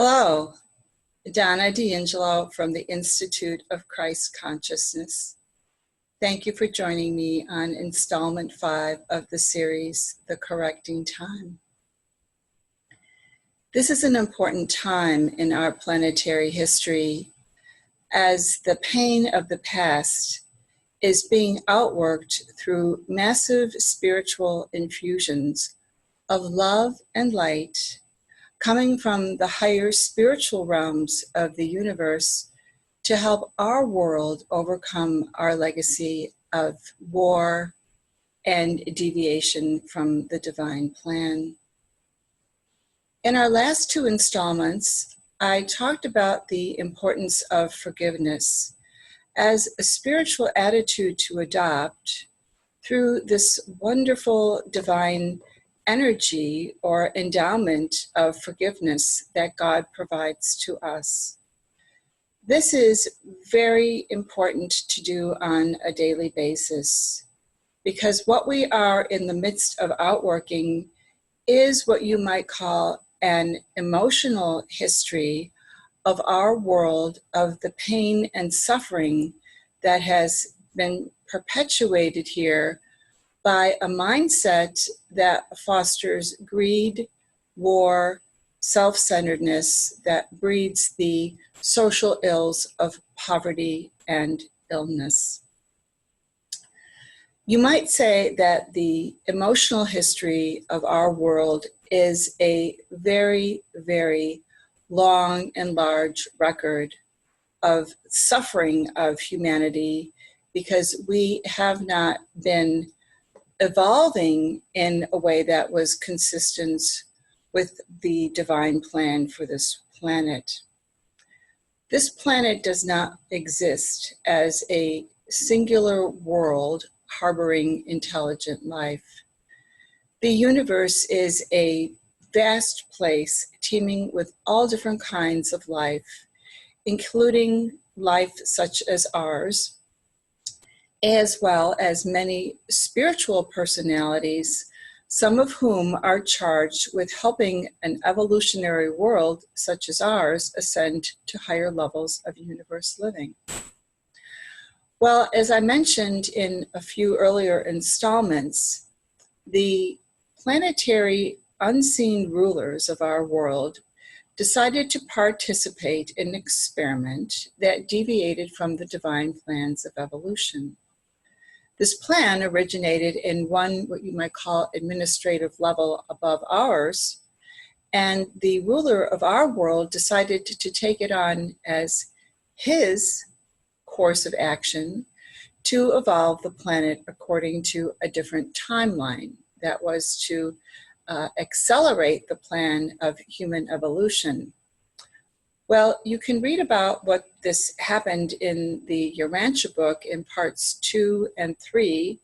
Hello, Donna D'Angelo from the Institute of Christ Consciousness. Thank you for joining me on installment 5 of the series, The Correcting Time. This is an important time in our planetary history as the pain of the past is being outworked through massive spiritual infusions of love and light coming from the higher spiritual realms of the universe to help our world overcome our legacy of war and deviation from the divine plan. In our last 2 installments, I talked about the importance of forgiveness as a spiritual attitude to adopt through this wonderful divine energy or endowment of forgiveness that God provides to us. This is very important to do on a daily basis because what we are in the midst of outworking is what you might call an emotional history of our world, of the pain and suffering that has been perpetuated here by a mindset that fosters greed, war, self-centeredness, that breeds the social ills of poverty and illness. You might say that the emotional history of our world is a very, very long and large record of suffering of humanity because we have not been evolving in a way that was consistent with the divine plan for this planet. This planet does not exist as a singular world harboring intelligent life. The universe is a vast place teeming with all different kinds of life, including life such as ours, as well as many spiritual personalities, some of whom are charged with helping an evolutionary world such as ours ascend to higher levels of universe living. Well, as I mentioned in a few earlier installments, the planetary unseen rulers of our world decided to participate in an experiment that deviated from the divine plans of evolution. This plan originated in one, what you might call, administrative level above ours, and the ruler of our world decided to take it on as his course of action to evolve the planet according to a different timeline that was to accelerate the plan of human evolution. Well, you can read about what this happened in the Urantia book in parts 2 and 3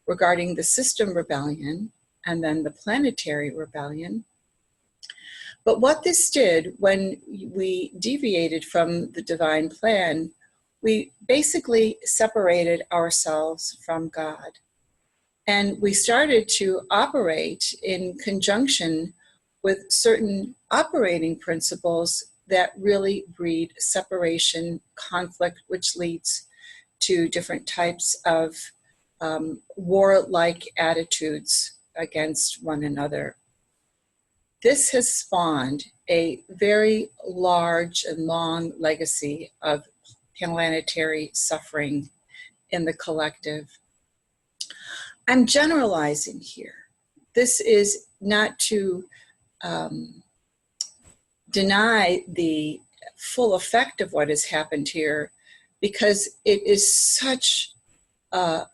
regarding the system rebellion and then the planetary rebellion. But what this did when we deviated from the divine plan, we basically separated ourselves from God. And we started to operate in conjunction with certain operating principles that really breed separation, conflict, which leads to different types of warlike attitudes against one another. This has spawned a very large and long legacy of planetary suffering in the collective. I'm generalizing here. This is not to deny the full effect of what has happened here, because it is such a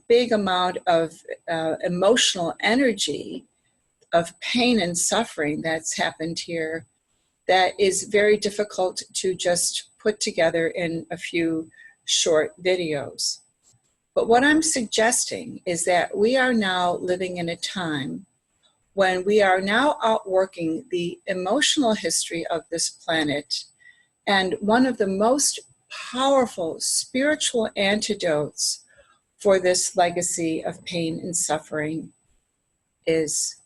big amount of emotional energy of pain and suffering that's happened here that is very difficult to just put together in a few short videos. But what I'm suggesting is that we are now living in a time when we are now outworking the emotional history of this planet. And one of the most powerful spiritual antidotes for this legacy of pain and suffering is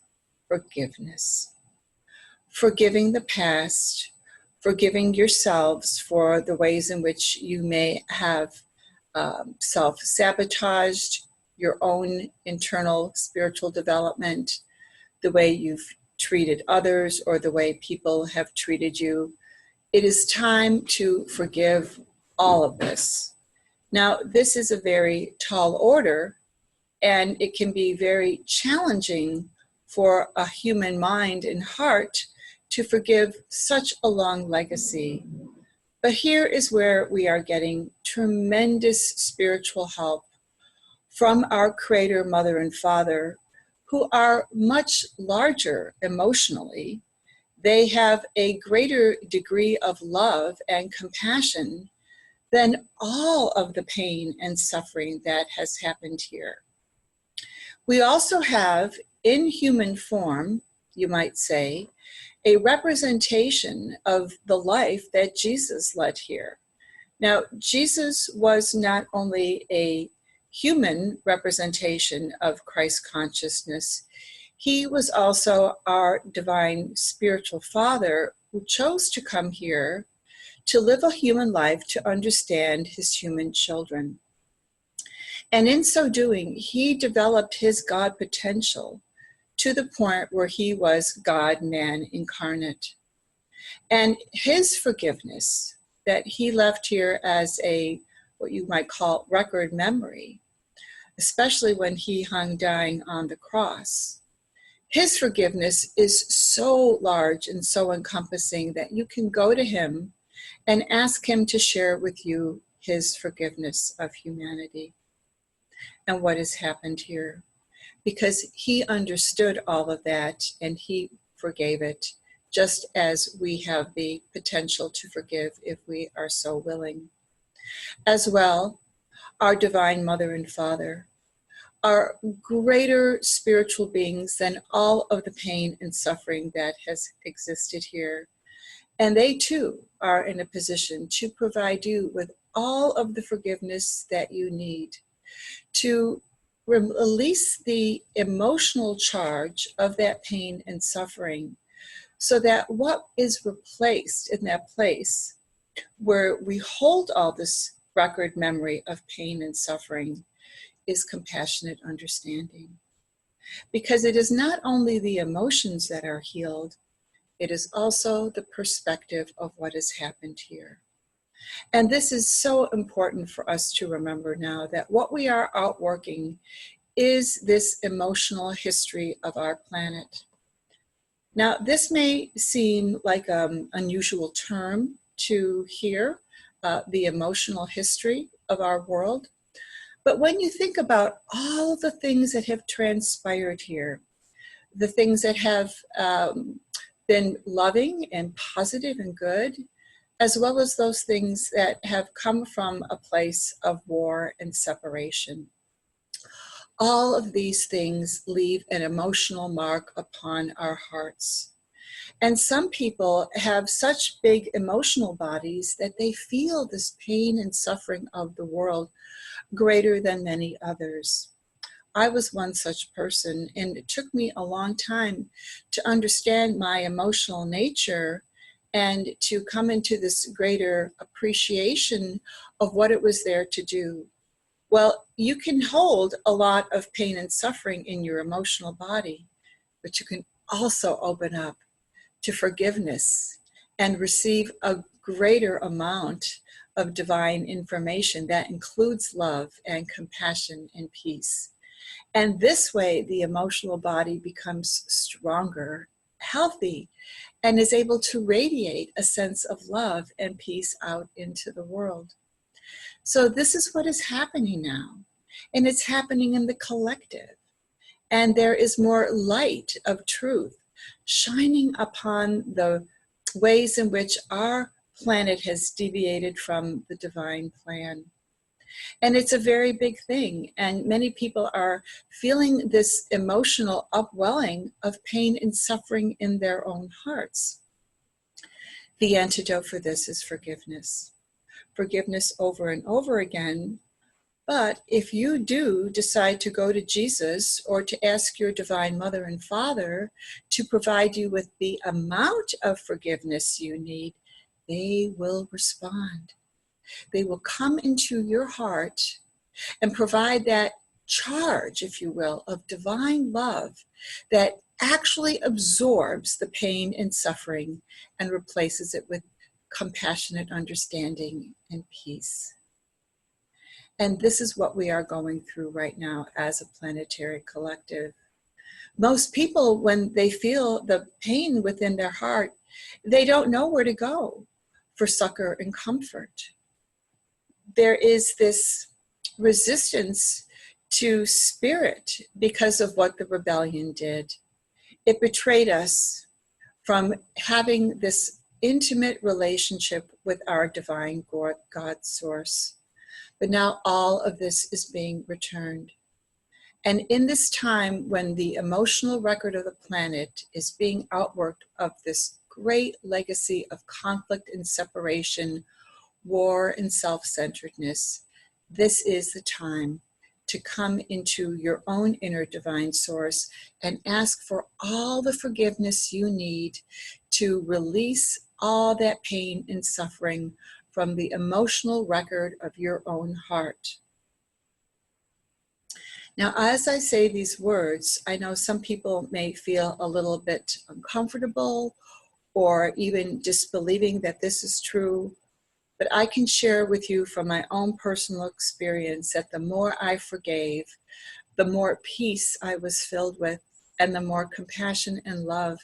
forgiveness. Forgiving the past, forgiving yourselves for the ways in which you may have self-sabotaged your own internal spiritual development, the way you've treated others or the way people have treated you. It is time to forgive all of this. Now, this is a very tall order, and it can be very challenging for a human mind and heart to forgive such a long legacy. But here is where we are getting tremendous spiritual help from our Creator, Mother, and Father, who are much larger emotionally. They have a greater degree of love and compassion than all of the pain and suffering that has happened here. We also have, in human form, you might say, a representation of the life that Jesus led here. Now, Jesus was not only a human representation of Christ consciousness, he was also our divine spiritual Father who chose to come here to live a human life to understand his human children. And in so doing, he developed his God potential to the point where he was God-man incarnate. And his forgiveness that he left here as a, what you might call, record memory, especially when he hung dying on the cross, his forgiveness is so large and so encompassing that you can go to him and ask him to share with you his forgiveness of humanity and what has happened here. Because he understood all of that and he forgave it, just as we have the potential to forgive if we are so willing. As well, our Divine Mother and Father are greater spiritual beings than all of the pain and suffering that has existed here. And they too are in a position to provide you with all of the forgiveness that you need to release the emotional charge of that pain and suffering, so that what is replaced in that place where we hold all this record memory of pain and suffering is compassionate understanding. Because it is not only the emotions that are healed, it is also the perspective of what has happened here. And this is so important for us to remember now, that what we are outworking is this emotional history of our planet. Now, this may seem like an unusual term to hear, the emotional history of our world. But when you think about all the things that have transpired here, the things that have been loving and positive and good, as well as those things that have come from a place of war and separation, all of these things leave an emotional mark upon our hearts. And some people have such big emotional bodies that they feel this pain and suffering of the world greater than many others. I was one such person, and it took me a long time to understand my emotional nature and to come into this greater appreciation of what it was there to do. Well, you can hold a lot of pain and suffering in your emotional body, but you can also open up to forgiveness and receive a greater amount of divine information that includes love and compassion and peace. And this way, the emotional body becomes stronger, healthy, and is able to radiate a sense of love and peace out into the world. So this is what is happening now, and it's happening in the collective. And there is more light of truth shining upon the ways in which our planet has deviated from the divine plan. And it's a very big thing, and many people are feeling this emotional upwelling of pain and suffering in their own hearts. The antidote for this is forgiveness. Forgiveness over and over again. But if you do decide to go to Jesus or to ask your Divine Mother and Father to provide you with the amount of forgiveness you need, they will respond. They will come into your heart and provide that charge, if you will, of divine love that actually absorbs the pain and suffering and replaces it with compassionate understanding and peace. And this is what we are going through right now as a planetary collective. Most people, when they feel the pain within their heart, they don't know where to go for succor and comfort. There is this resistance to spirit because of what the rebellion did. It betrayed us from having this intimate relationship with our divine God source. But now all of this is being returned. And in this time when the emotional record of the planet is being outworked of this great legacy of conflict and separation, war and self-centeredness, this is the time to come into your own inner divine source and ask for all the forgiveness you need to release all that pain and suffering from the emotional record of your own heart. Now, as I say these words, I know some people may feel a little bit uncomfortable or even disbelieving that this is true. But I can share with you from my own personal experience that the more I forgave, the more peace I was filled with, and the more compassion and love.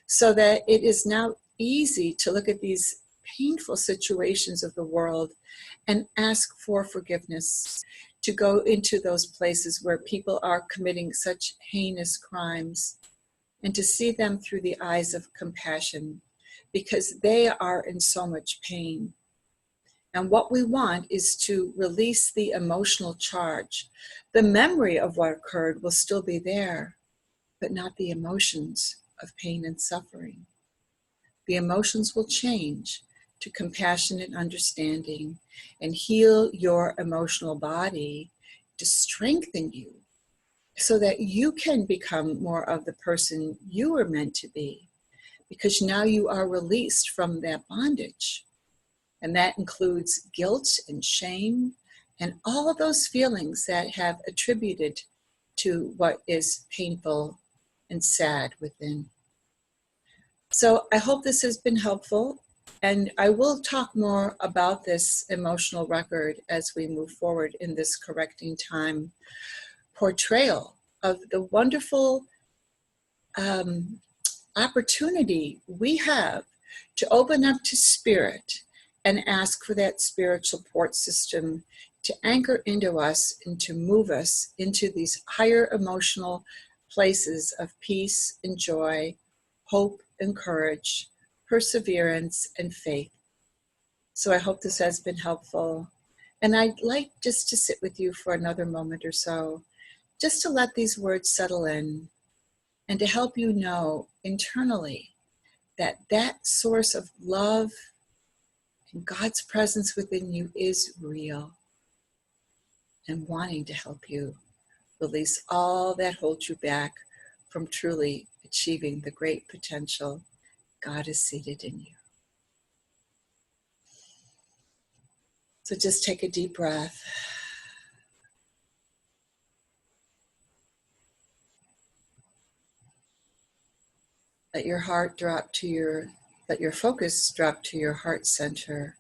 So that it is now easy to look at these painful situations of the world and ask for forgiveness, to go into those places where people are committing such heinous crimes, and to see them through the eyes of compassion, because they are in so much pain. And what we want is to release the emotional charge. The memory of what occurred will still be there, but not the emotions of pain and suffering. The emotions will change to compassion and understanding and heal your emotional body to strengthen you so that you can become more of the person you were meant to be, because now you are released from that bondage. And that includes guilt and shame and all of those feelings that have attributed to what is painful and sad within. So I hope this has been helpful, and I will talk more about this emotional record as we move forward in this correcting time portrayal of the wonderful opportunity we have to open up to spirit and ask for that spiritual support system to anchor into us and to move us into these higher emotional places of peace and joy, hope and courage, perseverance and faith. So I hope this has been helpful. And I'd like just to sit with you for another moment or so, just to let these words settle in and to help you know internally that that source of love and God's presence within you is real and wanting to help you release all that holds you back from truly achieving the great potential God is seated in you. So just take a deep breath. Let your focus drop to your heart center.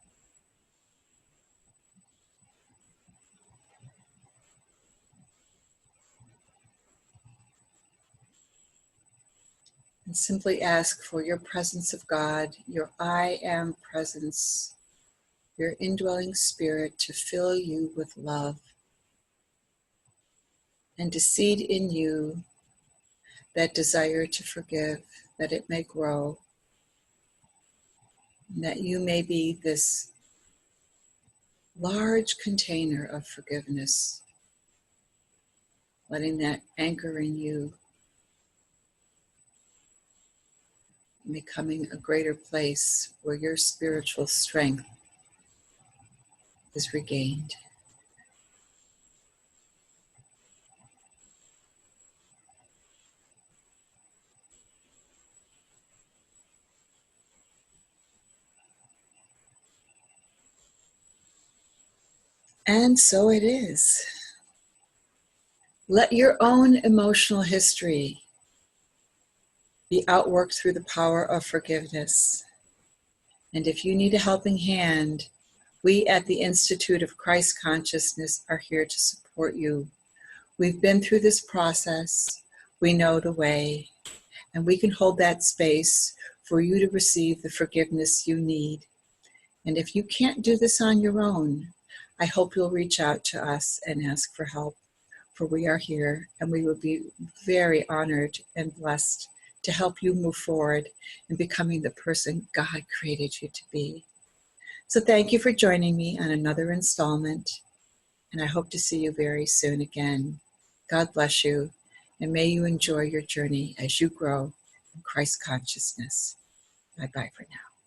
And simply ask for your presence of God, your I am presence, your indwelling spirit to fill you with love and to seed in you that desire to forgive, that it may grow, and that you may be this large container of forgiveness, letting that anchor in you, becoming a greater place where your spiritual strength is regained. And so it is. Let your own emotional history be outworked through the power of forgiveness. And if you need a helping hand, we at the Institute of Christ Consciousness are here to support you. We've been through this process, we know the way, and we can hold that space for you to receive the forgiveness you need. And if you can't do this on your own, I hope you'll reach out to us and ask for help, for we are here and we would be very honored and blessed to help you move forward in becoming the person God created you to be. So thank you for joining me on another installment, and I hope to see you very soon again. God bless you, and may you enjoy your journey as you grow in Christ consciousness. Bye-bye for now.